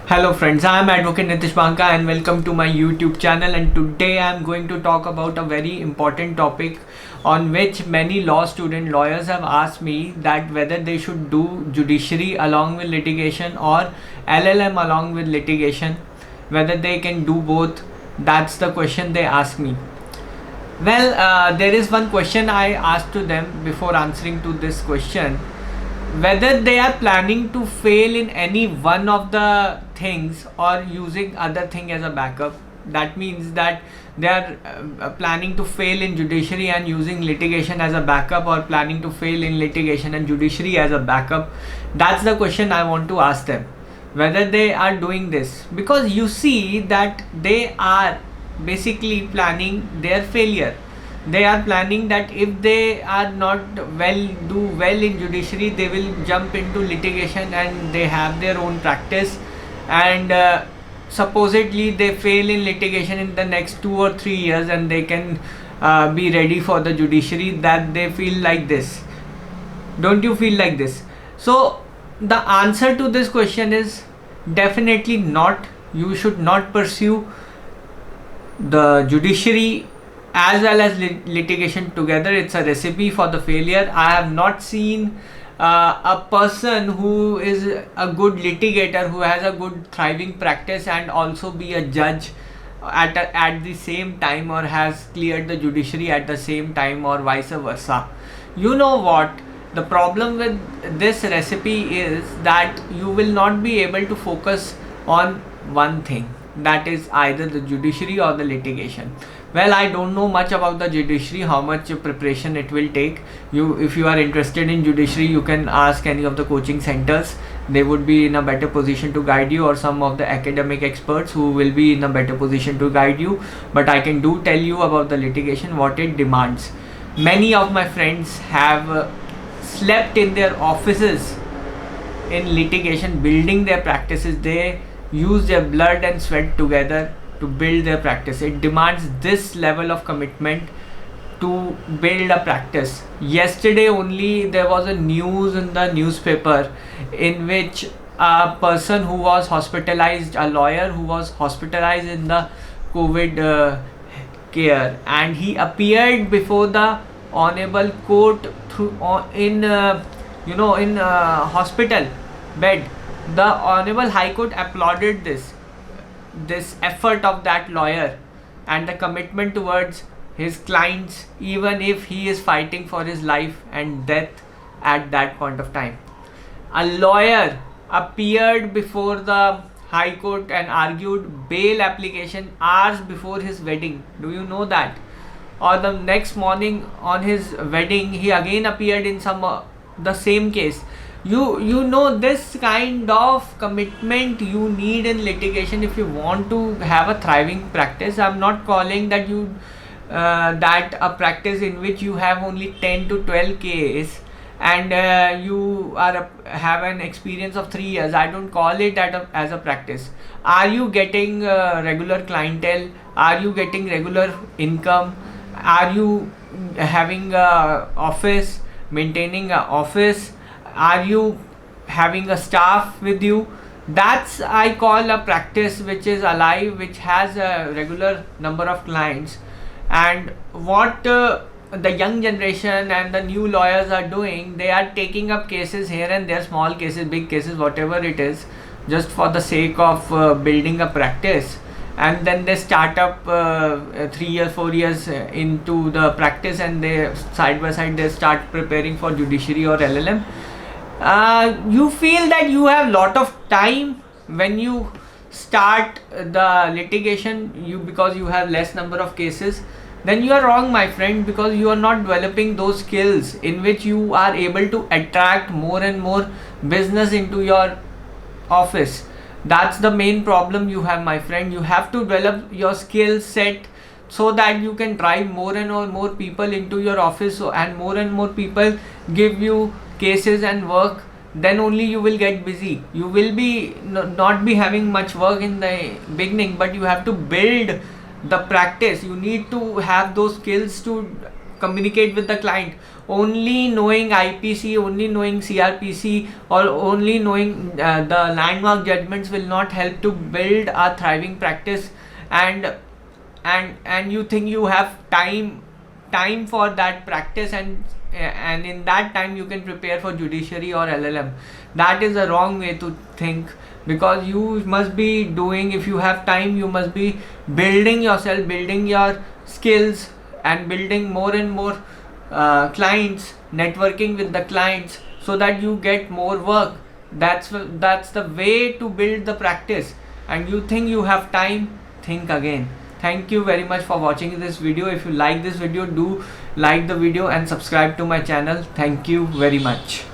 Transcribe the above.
Hello friends, I am Advocate Nitish Banka and welcome to my YouTube channel, and today I am going to talk about a very important topic on which many lawyers have asked me that whether they should do judiciary along with litigation or LLM along with litigation, whether they can do both. That's the question they ask me. Well, there is one question I asked to them before answering to this question, whether they are planning to fail in any one of the things or using other thing as a backup. That means that they are planning to fail in judiciary and using litigation as a backup, or planning to fail in litigation and judiciary as a backup. That's the question I want to ask them, whether they are doing this, because you see that they are basically planning their failure. They are planning that if they are not do well in judiciary, they will jump into litigation and they have their own practice, and supposedly they fail in litigation in the next 2 or 3 years and they can be ready for the judiciary. That they feel like this. Don't you feel like this? So the answer to this question is definitely not. You should not pursue the judiciary as well as litigation together. It's a recipe for the failure. I have not seen a person who is a good litigator, who has a good thriving practice and also be a judge at the same time, or has cleared the judiciary at the same time, or vice versa. You know what? The problem with this recipe is that you will not be able to focus on one thing, that is either the judiciary or the litigation. Well, I don't know much about the judiciary, how much preparation it will take. If you are interested in judiciary, you can ask any of the coaching centers. They would be in a better position to guide you, or some of the academic experts who will be in a better position to guide you. But I can do tell you about the litigation, what it demands. Many of my friends have slept in their offices in litigation, building their practices. They use their blood and sweat together to build their practice. It demands this level of commitment to build a practice. Yesterday only there was a news in the newspaper in which a person who was hospitalized, a lawyer who was hospitalized in the COVID care, and he appeared before the honorable court in hospital bed. The honorable high court applauded this effort of that lawyer and the commitment towards his clients, even if he is fighting for his life and death at that point of time. A lawyer appeared before the high court and argued bail application hours before his wedding. Do you know that? Or the next morning on his wedding, he again appeared in the same case. You know, this kind of commitment you need in litigation if you want to have a thriving practice. I'm not calling that that a practice in which you have only 10 to 12 cases and you have an experience of 3 years. I don't call it that as a practice. Are you getting regular clientele? Are you getting regular income? Are you having a office, maintaining an office? Are you having a staff with you? That's, I call, a practice which is alive, which has a regular number of clients. And what the young generation and the new lawyers are doing, they are taking up cases here and there, small cases, big cases, whatever it is, just for the sake of building a practice. And then they start up 3 years, 4 years into the practice, and they side by side they start preparing for judiciary or LLM. You feel that you have lot of time when you start the litigation, because you have less number of cases. Then you are wrong, my friend, because you are not developing those skills in which you are able to attract more and more business into your office. That's the main problem you have, my friend. You have to develop your skill set so that you can drive more and more people into your office, and more people give you cases and work. Then only you will get busy. You will be not be having much work in the beginning, but you have to build the practice. You need to have those skills to communicate with the client. only knowing IPC, only knowing CRPC, or only knowing the landmark judgments will not help to build a thriving practice. And you think you have time for that practice, and in that time you can prepare for judiciary or LLM. That is a wrong way to think, because you must be doing, if you have time, you must be building yourself, building your skills, and building more and more clients, networking with the clients, so that you get more work. That's the way to build the practice. And you think you have time, think again. Thank you very much for watching this video. If you like this video, do like the video and subscribe to my channel. Thank you very much.